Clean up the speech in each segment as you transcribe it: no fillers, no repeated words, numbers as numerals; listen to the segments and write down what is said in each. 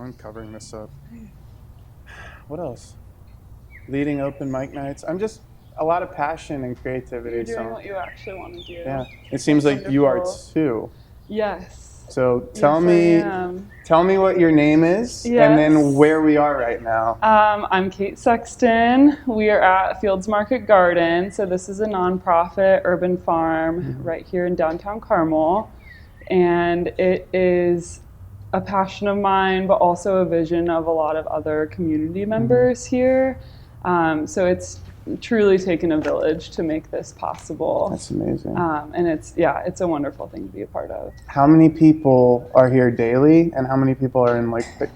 I'm covering this up. What else? Leading open mic nights. I'm just a lot of passion and creativity. You're doing what you actually want to do. Yeah, it seems like you are too. Yes. So Yes, tell me what your name is, Yes. and then where we are right now. I'm Kate Sexton. We are at Fields Market Garden. So this is a nonprofit urban farm right here in downtown Carmel. And it is a passion of mine, but also a vision of a lot of other community members here. So it's truly taken a village to make this possible. That's amazing. And it's a wonderful thing to be a part of. How many people are here daily, and how many people are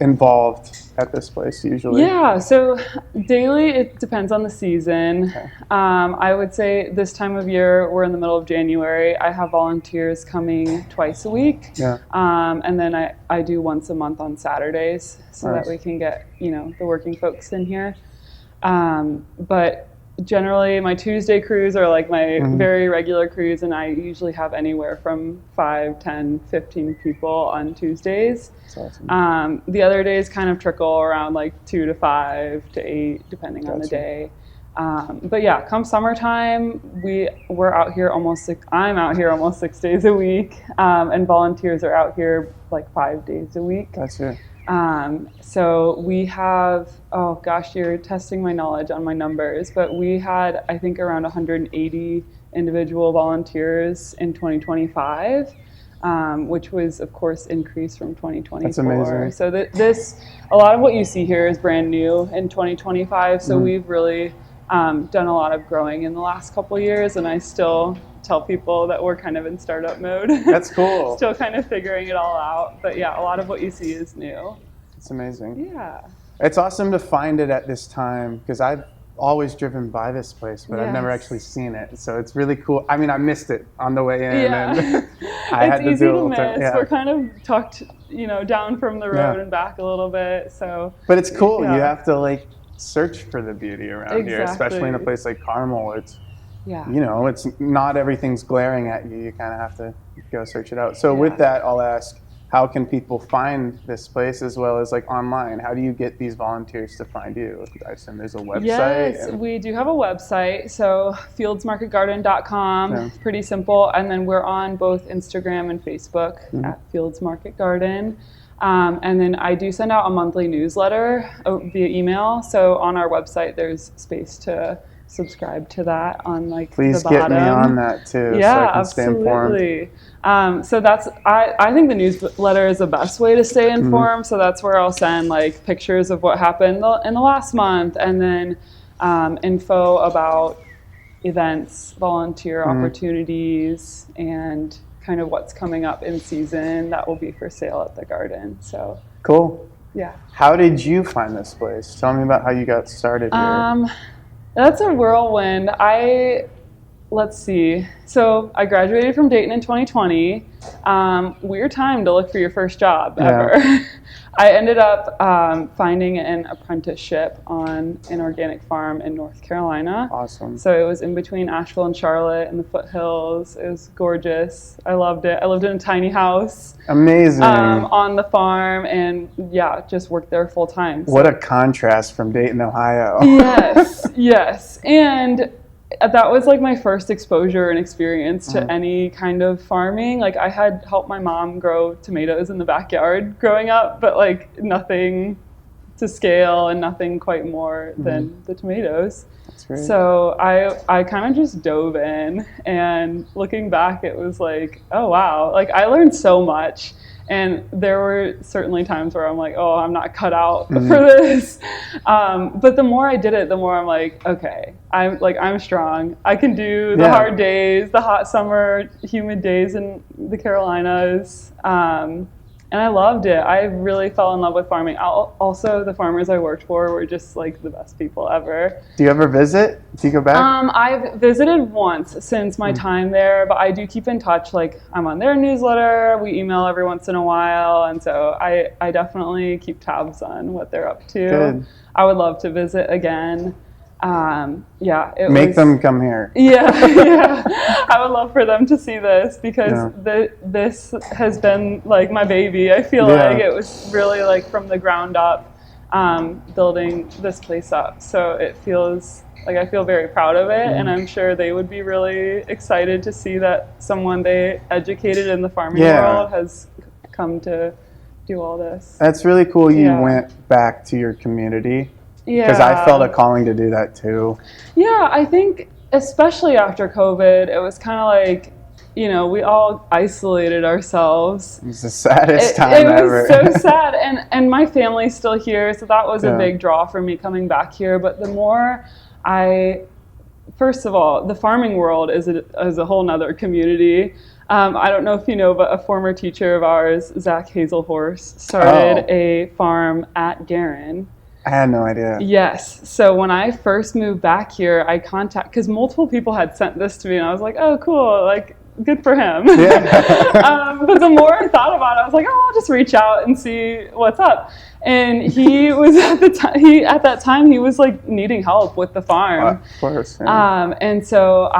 involved at this place usually? Yeah, so daily it depends on the season. Okay. I would say this time of year, we're in the middle of January. I have volunteers coming twice a week. Yeah. And then I do once a month on Saturdays so Nice. that we can get, the working folks in here. But generally my Tuesday crews are like my very regular crews, and I usually have anywhere from 5, 10, 15 people on Tuesdays. That's awesome. The other days kind of trickle around like 2 to 5 to 8 depending on the day. But yeah, come summertime, we're out here I'm out here almost 6 days a week, and volunteers are out here like 5 days a week. That's it. So we have, you're testing my knowledge on my numbers, but we had, I think, around 180 individual volunteers in 2025, which was, of course, increased from 2024. That's amazing. So a lot of what you see here is brand new in 2025. So we've really done a lot of growing in the last couple of years, and I still tell people that we're kind of in startup mode. That's cool. Still kind of figuring it all out. But yeah, a lot of what you see is new. It's amazing. Yeah. It's awesome to find it at this time, because I've always driven by this place, but I've never Yes. actually seen it. So it's really cool. I mean, I missed it on the way in. Yeah. And I had to easy do a to little miss. turn. Yeah. We're kind of tucked, down from the road Yeah. and back a little bit. So. But it's cool. Yeah. You have to search for the beauty around here, especially in a Exactly. place like Carmel. It's Yeah. it's not everything's glaring at you. You kind of have to go search it out. So with that, I'll ask, how can people find this place as well as online? How do you get these volunteers to find you? I assume there's a website. Yes, we do have a website. So fieldsmarketgarden.com. Yeah. Pretty simple. And then we're on both Instagram and Facebook at Fields Market Garden. And then I do send out a monthly newsletter via email. So on our website, there's space to subscribe to that on Please the bottom. get me on that too, Yeah, so I can stay informed. absolutely. So I think the newsletter is the best way to stay informed. So that's where I'll send pictures of what happened in the last month, and then info about events, volunteer opportunities, and kind of what's coming up in season that will be for sale at the garden. So Cool. yeah. How did you find this place? Tell me about how you got started here. That's a whirlwind. Let's see. So I graduated from Dayton in 2020. Weird time to look for your first job ever. Yeah. I ended up finding an apprenticeship on an organic farm in North Carolina. Awesome. So it was in between Asheville and Charlotte in the foothills. It was gorgeous. I loved it. I lived in a tiny house. Amazing. On the farm, and just worked there full time. What a contrast from Dayton, Ohio. Yes. And that was my first exposure and experience to any kind of farming. I had helped my mom grow tomatoes in the backyard growing up, but nothing to scale and nothing quite more than the tomatoes. That's great. So I kind of just dove in, and looking back, it was oh wow, I learned so much. And there were certainly times where I'm I'm not cut out for this. But the more I did it, the more I'm okay, I'm strong. I can do the hard days, the hot summer, humid days in the Carolinas. And I loved it. I really fell in love with farming. Also, the farmers I worked for were just the best people ever. Do you ever visit? Do you go back? I've visited once since my time there, but I do keep in touch. I'm on their newsletter. We email every once in a while, and so I definitely keep tabs on what they're up to. Good. I would love to visit again. Yeah, it Make was, them come here. Yeah, yeah. I would love for them to see this because Yeah. this has been like my baby. I feel Yeah. like it was really like from the ground up, building this place up. So it feels like I feel very proud of it, and I'm sure they would be really excited to see that someone they educated in the farming world has come to do all this. That's really cool. You Yeah. went back to your community. Yeah. Because I felt a calling to do that too. Yeah, I think especially after COVID, it was kind of like, you know, we all isolated ourselves. It was the saddest time It ever. was so sad, and my family's still here, so that was a Yeah. big draw for me coming back here. But the more first of all, the farming world is a whole nother community. I don't know if you know, but a former teacher of ours, Zach Hazelhorse, started a farm at Garin. I had no idea. Yes. So when I first moved back here, because multiple people had sent this to me, and I was like, oh, cool, like, good for him. Yeah. But the more I thought about it, I was like, oh, I'll just reach out and see what's up. And he was at that time he was like needing help with the farm. Of course. Yeah. And so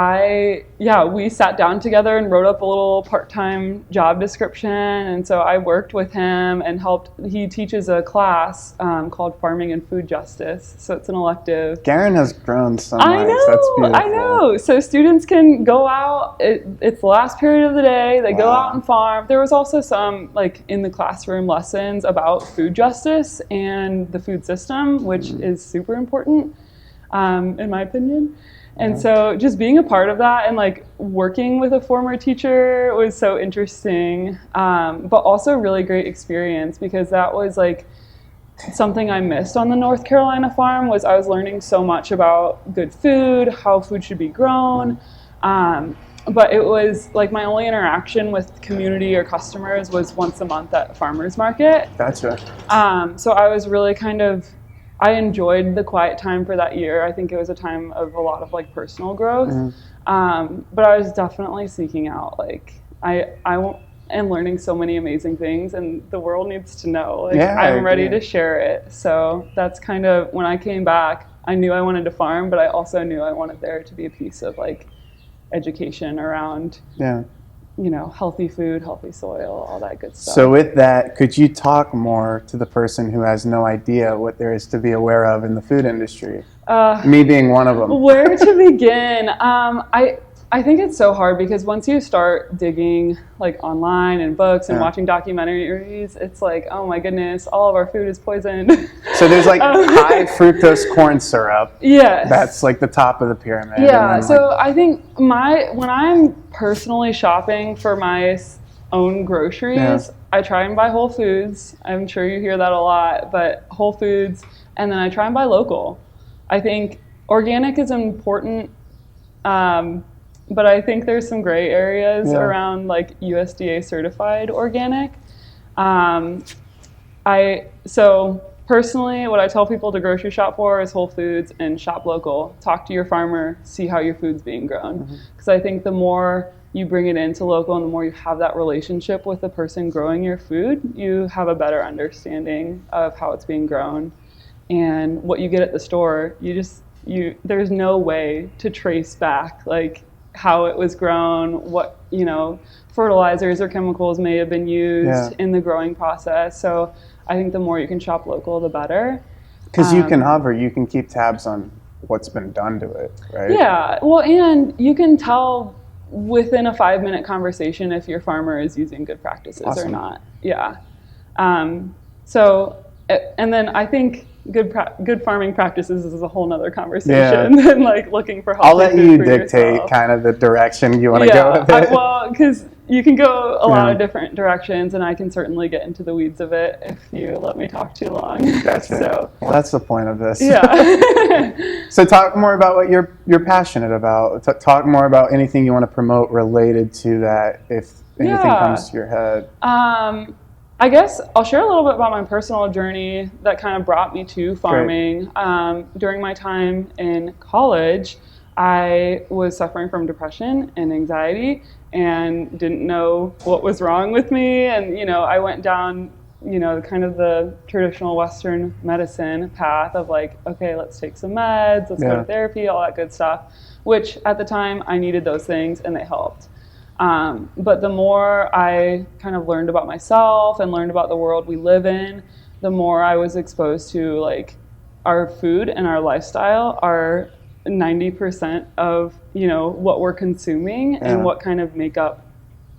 we sat down together and wrote up a little part-time job description. And so I worked with him and helped. He teaches a class called Farming and Food Justice. So it's an elective. Garin has grown so much. I know. That's beautiful. I know. So students can go out. It's the last period of the day. They go out and farm. There was also some like in the classroom lessons about food justice and the food system, which is super important, in my opinion. And so just being a part of that and like working with a former teacher was so interesting, but also a really great experience because that was like something I missed on the North Carolina farm was I was learning so much about good food, how food should be grown. But it was like my only interaction with community or customers was once a month at farmers market. Gotcha. So I was really I enjoyed the quiet time for that year. I think it was a time of a lot of like personal growth. But I was definitely seeking out like I am learning so many amazing things, and the world needs to know. Like I'm ready to share it. So that's kind of when I came back. I knew I wanted to farm, but I also knew I wanted there to be a piece of like education around healthy food, healthy soil, all that good stuff. So with that, could you talk more to the person who has no idea what there is to be aware of in the food industry? Me being one of them. Where to begin? I think it's so hard because once you start digging like online and books and watching documentaries, it's like, oh my goodness, all of our food is poisoned. So there's like high fructose corn syrup. Yes. That's like the top of the pyramid. Yeah. And then, So I think when I'm personally shopping for my own groceries, I try and buy Whole Foods. I'm sure you hear that a lot, but Whole Foods, and then I try and buy local. I think organic is important. But I think there's some gray areas around like USDA certified organic. So personally, what I tell people to grocery shop for is Whole Foods and shop local. Talk to your farmer, see how your food's being grown. Because I think the more you bring it into local and the more you have that relationship with the person growing your food, you have a better understanding of how it's being grown. And what you get at the store, there's no way to trace back like how it was grown, what fertilizers or chemicals may have been used in the growing process. So I think the more you can shop local, the better. Because you can keep tabs on what's been done to it, right? Yeah, well, and you can tell within a 5-minute conversation if your farmer is using good practices or not. Yeah. So, and then I think good farming practices is a whole nother conversation than like looking for healthy I'll let food you for dictate yourself. kind of the direction you want to go with it. Well, because you can go a lot of different directions, and I can certainly get into the weeds of it if you let me talk too long. Gotcha. Well, that's the point of this. Yeah. So talk more about what you're passionate about. Talk more about anything you want to promote related to that, if anything comes to your head. I guess I'll share a little bit about my personal journey that kind of brought me to farming. During my time in college, I was suffering from depression and anxiety and didn't know what was wrong with me. And, I went down kind of the traditional Western medicine path of like, okay, let's take some meds, let's go to therapy, all that good stuff, which at the time I needed those things and they helped. But the more I kind of learned about myself and learned about the world we live in, the more I was exposed to like our food and our lifestyle are 90% of, what we're consuming and what kind of make up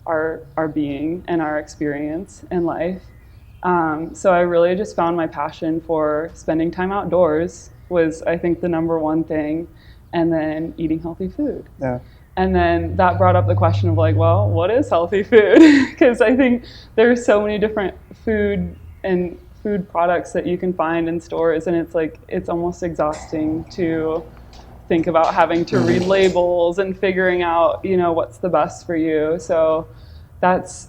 our being and our experience in life. So I really just found my passion for spending time outdoors was, I think, the number one thing, and then eating healthy food. Yeah. And then that brought up the question of like, well, what is healthy food? Because I think there's so many different food products that you can find in stores, and it's like, it's almost exhausting to think about having to read labels and figuring out, what's the best for you. So that's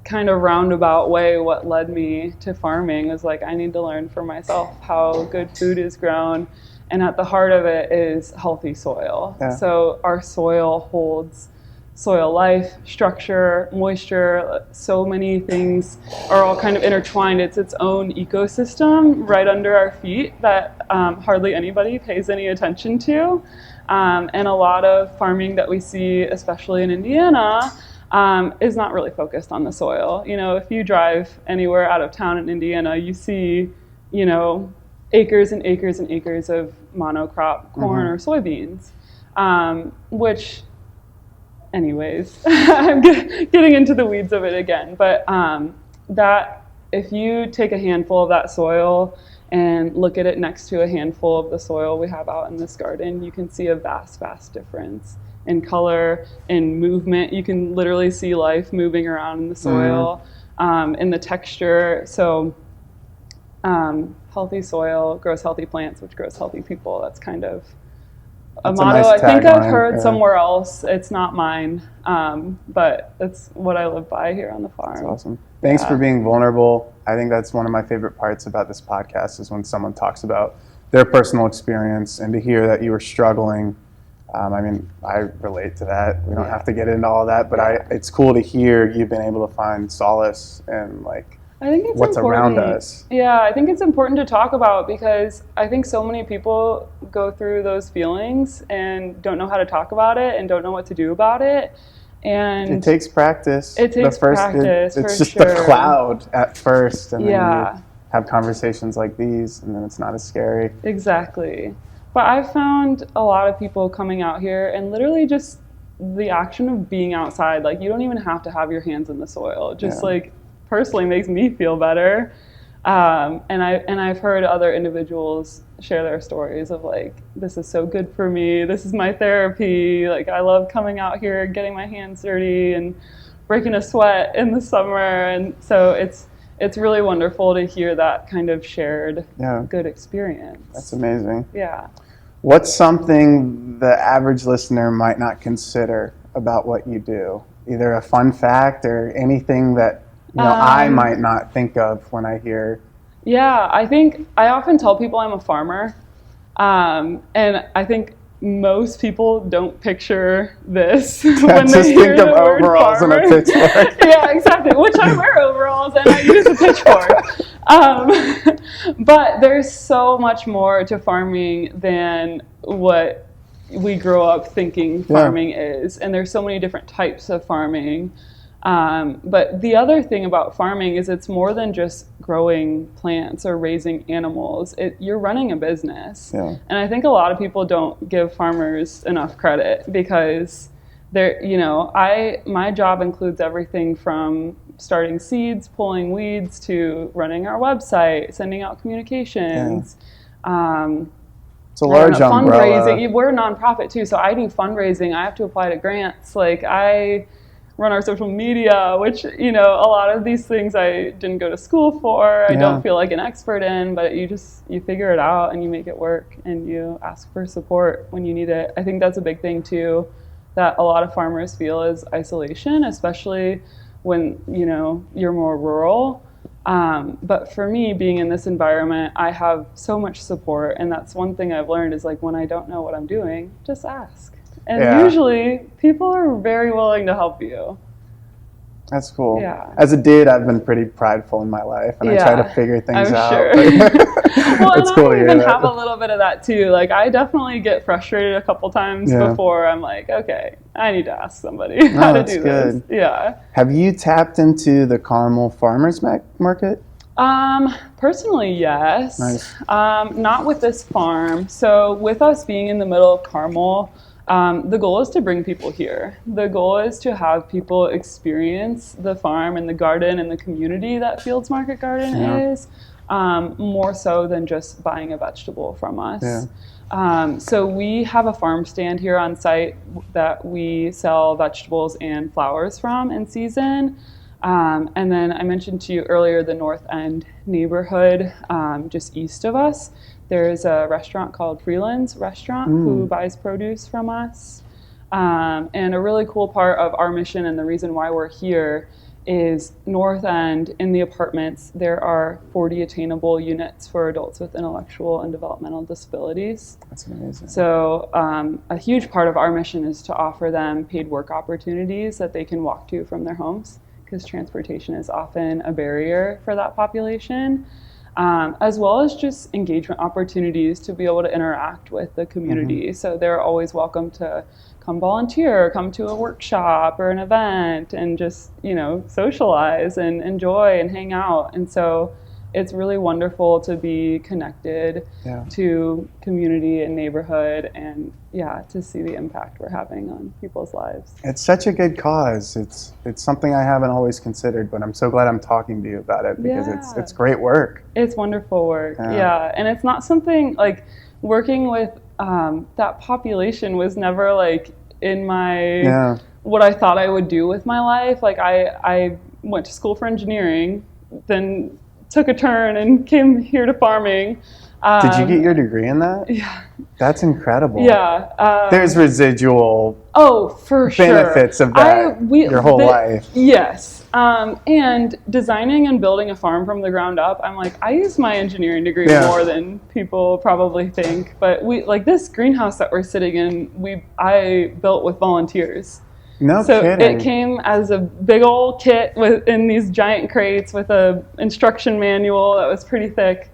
kind of roundabout way what led me to farming, was like, I need to learn for myself how good food is grown. And at the heart of it is healthy soil. Yeah. So our soil holds soil life, structure, moisture, so many things are all kind of intertwined. It's its own ecosystem right under our feet that hardly anybody pays any attention to. And a lot of farming that we see, especially in Indiana, is not really focused on the soil. If you drive anywhere out of town in Indiana, you see, acres and acres and acres of monocrop corn or soybeans, which, anyways, I'm getting into the weeds of it again. But that if you take a handful of that soil and look at it next to a handful of the soil we have out in this garden, you can see a vast, vast difference in color, in movement. You can literally see life moving around in the soil, in the texture. So healthy soil grows healthy plants, which grows healthy people. That's kind of a motto I think I've heard somewhere else. It's not mine, but it's what I live by here on the farm. That's awesome. Thanks for being vulnerable. I think that's one of my favorite parts about this podcast, is when someone talks about their personal experience, and to hear that you were struggling. I relate to that. We don't have to get into all that, but it's cool to hear you've been able to find solace in I think it's what's important. around us. Yeah, I think it's important to talk about, because I think so many people go through those feelings and don't know how to talk about it and don't know what to do about it. And it takes practice. Practice. It's just sure. a cloud at first, and then you have conversations like these, and then it's not as scary. Exactly. But I've found a lot of people coming out here, and literally just the action of being outside, like, you don't even have to have your hands in the soil. Just personally makes me feel better. And I've heard other individuals share their stories of like, this is so good for me. This is my therapy. Like, I love coming out here, getting my hands dirty and breaking a sweat in the summer. And so it's really wonderful to hear that kind of shared good experience. That's amazing. Yeah. What's something the average listener might not consider about what you do? Either a fun fact or anything that I might not think of when I hear. Yeah, I think I often tell people I'm a farmer. And I think most people don't picture this when they hear the word overalls farmer. And a pitchfork. Yeah, exactly. Which I wear overalls and I use a pitchfork. But there's so much more to farming than what we grow up thinking farming is. And there's so many different types of farming. But the other thing about farming is it's more than just growing plants or raising animals. You're running a business. Yeah. And I think a lot of people don't give farmers enough credit, because my job includes everything from starting seeds, pulling weeds, to running our website, sending out communications. It's a large umbrella. Fundraising. We're a nonprofit too, so I do fundraising. I have to apply to grants. Like, I run our social media, which, a lot of these things I didn't go to school for. I don't feel like an expert in, but you figure it out and you make it work, and you ask for support when you need it. I think that's a big thing too, that a lot of farmers feel, is isolation, especially when, you're more rural. But for me, being in this environment, I have so much support. And that's one thing I've learned, is like, when I don't know what I'm doing, just ask. And usually people are very willing to help you. That's cool. Yeah. As a dude, I've been pretty prideful in my life, and I try to figure things I'm out. sure. Well, and cool I to hear even that. have a little bit of that too. Like, I definitely get frustrated a couple times before I'm like, okay, I need to ask somebody how to do this. Yeah. Have you tapped into the Carmel Farmers Market? Personally, yes. Nice. Not with this farm. So with us being in the middle of Carmel, the goal is to bring people here. The goal is to have people experience the farm and the garden and the community that Fields Market Garden is, more so than just buying a vegetable from us. Yeah. So we have a farm stand here on site that we sell vegetables and flowers from in season. And then I mentioned to you earlier the North End neighborhood, just east of us. There's a restaurant called Freeland's Restaurant who buys produce from us. And a really cool part of our mission and the reason why we're here is North End in the apartments, there are 40 attainable units for adults with intellectual and developmental disabilities. That's amazing. So a huge part of our mission is to offer them paid work opportunities that they can walk to from their homes, because transportation is often a barrier for that population, as well as just engagement opportunities to be able to interact with the community. So they're always welcome to come volunteer, come to a workshop or an event, and just, socialize and enjoy and hang out. And so it's really wonderful to be connected to community and neighborhood, and to see the impact we're having on people's lives. It's such a good cause. It's something I haven't always considered, but I'm so glad I'm talking to you about it, because it's great work. It's wonderful work. And it's not something like working with that population was never like in my what I thought I would do with my life. Like I went to school for engineering, then took a turn and came here to farming. Did you get your degree in that? Yeah. That's incredible. Yeah. There's residual benefits of that your whole life. Yes. And designing and building a farm from the ground up, I'm like, I use my engineering degree more than people probably think. But this greenhouse that we're sitting in, I built with volunteers. No kidding. It came as a big old kit in these giant crates with a instruction manual that was pretty thick.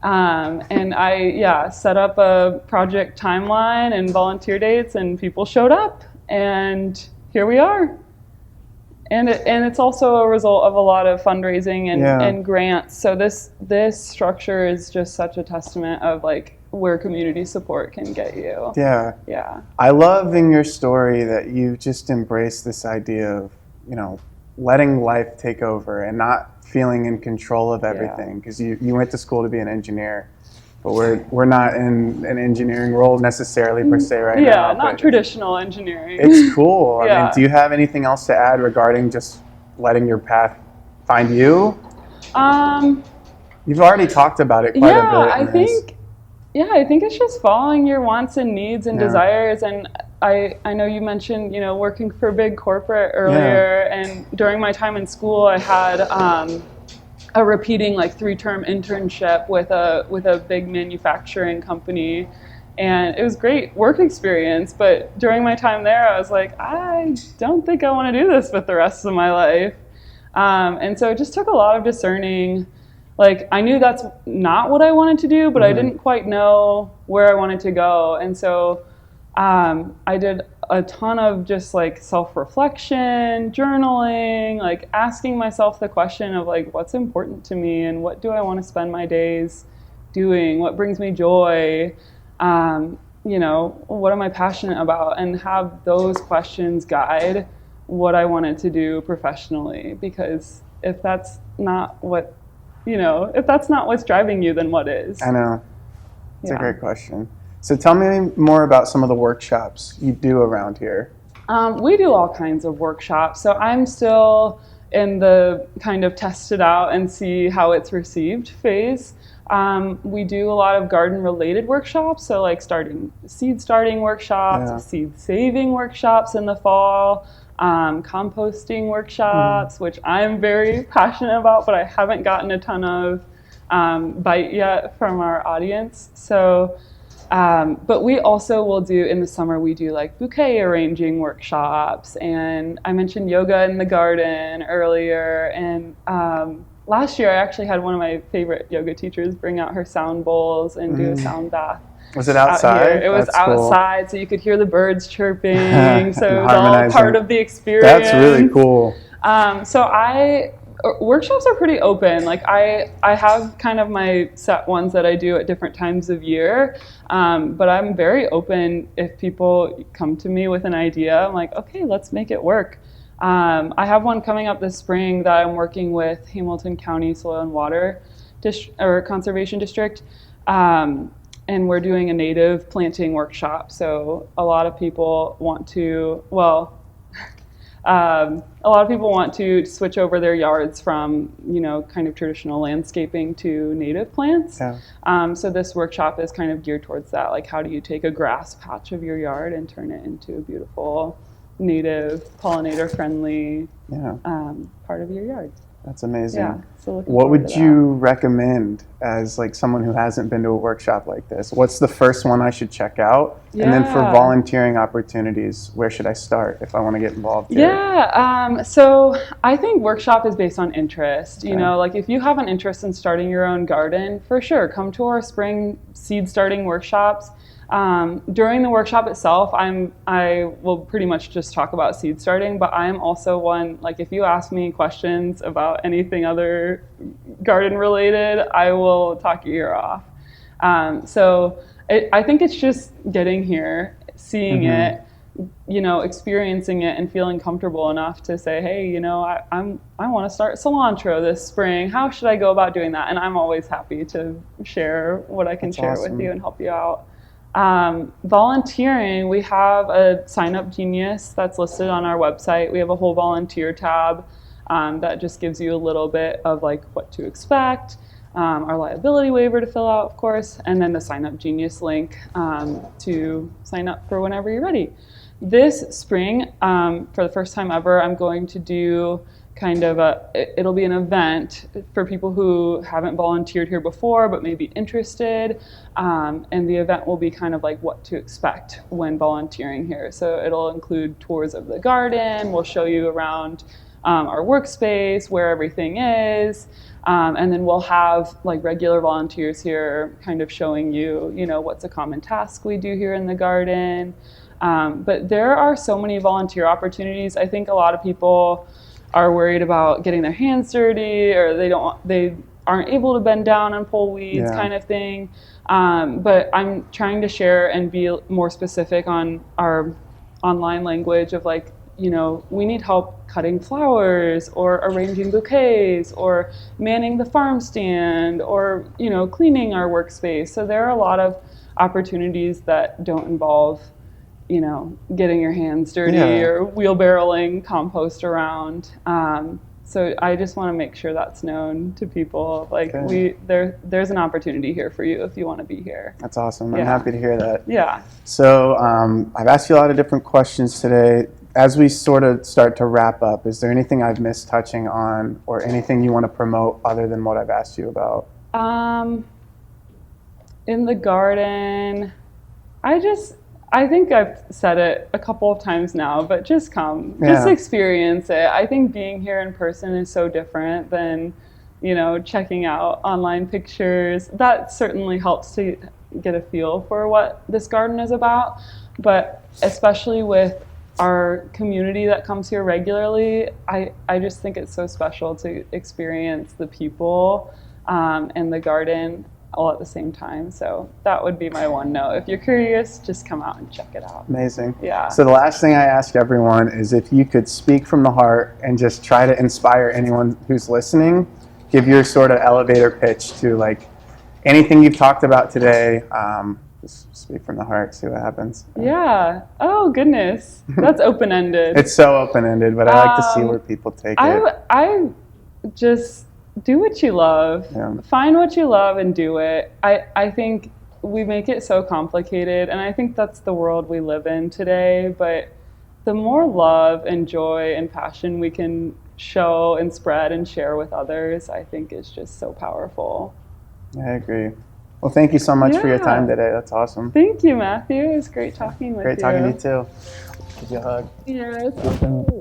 And I set up a project timeline and volunteer dates, and people showed up, and here we are. And it's also a result of a lot of fundraising and grants. So this structure is just such a testament of where community support can get you. Yeah. I love in your story that you just embrace this idea of, letting life take over and not feeling in control of everything, because you went to school to be an engineer, but we're not in an engineering role necessarily per se right now. Yeah, not traditional engineering. It's cool. I mean, do you have anything else to add regarding just letting your path find you? You've already talked about it quite a bit. I think it's just following your wants and needs and desires. And I know you mentioned, working for big corporate earlier. And during my time in school, I had a repeating 3-term internship with a big manufacturing company. And it was great work experience. But during my time there, I was like, I don't think I want to do this with the rest of my life. And so it just took a lot of discerning. I knew that's not what I wanted to do, but I didn't quite know where I wanted to go. And so I did a ton of just self-reflection, journaling, asking myself the question of what's important to me and what do I want to spend my days doing? What brings me joy? What am I passionate about? And have those questions guide what I wanted to do professionally. Because if that's not if that's not what's driving you, then what is? I know. It's a great question. So tell me more about some of the workshops you do around here. We do all kinds of workshops. So I'm still in the kind of test it out and see how it's received phase. We do a lot of garden-related workshops. So seed starting workshops, seed saving workshops in the fall. Composting workshops, which I'm very passionate about, but I haven't gotten a ton of bite yet from our audience. So But we also will do, in the summer, we do like bouquet arranging workshops. And I mentioned yoga in the garden earlier. And last year, I actually had one of my favorite yoga teachers bring out her sound bowls and do a sound bath. Was it outside? It was outside, cool. So you could hear the birds chirping. So it was all part of the experience. That's really cool. Workshops are pretty open. Like I have kind of my set ones that I do at different times of year, but I'm very open if people come to me with an idea. I'm like, okay, let's make it work. I have one coming up this spring that I'm working with Hamilton County Soil and Water Conservation District, and we're doing a native planting workshop. So a lot of people want to, switch over their yards from, kind of traditional landscaping to native plants. Yeah. So this workshop is kind of geared towards that. Like, how do you take a grass patch of your yard and turn it into a beautiful, native, pollinator-friendly part of your yard? That's amazing. Yeah, so what would you recommend as like someone who hasn't been to a workshop like this? What's the first one I should check out? Yeah. And then for volunteering opportunities, where should I start if I want to get involved here? Yeah, so I think workshop is based on interest. Okay. Like if you have an interest in starting your own garden, for sure, come to our spring seed starting workshops. During the workshop itself, I will pretty much just talk about seed starting, but I'm also one, like if you ask me questions about anything other garden related, I will talk your ear off. I think it's just getting here, seeing it, experiencing it and feeling comfortable enough to say, hey, I want to start cilantro this spring. How should I go about doing that? And I'm always happy to share what I can share with you and help you out. Volunteering, we have a Sign Up Genius that's listed on our website. We have a whole volunteer tab that just gives you a little bit of like what to expect, our liability waiver to fill out, of course, and then the Sign Up Genius link to sign up for whenever you're ready. This spring, for the first time ever, I'm going to do it'll be an event for people who haven't volunteered here before but may be interested, and the event will be kind of like what to expect when volunteering here. So it'll include tours of the garden, we'll show you around our workspace, where everything is, and then we'll have like regular volunteers here kind of showing you, what's a common task we do here in the garden. But there are so many volunteer opportunities. I think a lot of people are worried about getting their hands dirty, or they aren't able to bend down and pull weeds, kind of thing. But I'm trying to share and be more specific on our online language of like, we need help cutting flowers or arranging bouquets or manning the farm stand or, cleaning our workspace. So there are a lot of opportunities that don't involve getting your hands dirty or wheelbarrowing compost around. So I just want to make sure that's known to people. Like there's an opportunity here for you if you want to be here. That's awesome. I'm happy to hear that. Yeah. So I've asked you a lot of different questions today. As we sort of start to wrap up, is there anything I've missed touching on or anything you want to promote other than what I've asked you about? In the garden, I think I've said it a couple of times now, but just come, just experience it. I think being here in person is so different than, checking out online pictures. That certainly helps to get a feel for what this garden is about. But especially with our community that comes here regularly, I just think it's so special to experience the people and the garden all at the same time. So that would be my one note. If you're curious, just come out and check it out. Amazing. Yeah. So the last thing I ask everyone is if you could speak from the heart and just try to inspire anyone who's listening, give your sort of elevator pitch to like anything you've talked about today. Just speak from the heart, see what happens. Yeah. Oh, goodness. That's open-ended. It's so open-ended, but I like to see where people take it. I just do what you love. Yeah. Find what you love and do it. I think we make it so complicated, and I think that's the world we live in today. But the more love and joy and passion we can show and spread and share with others, I think is just so powerful. I agree. Well, thank you so much for your Yeah. time today. That's awesome. Thank you, Matthew. It was great talking with you. Great talking to you too. Give you a hug. Yes.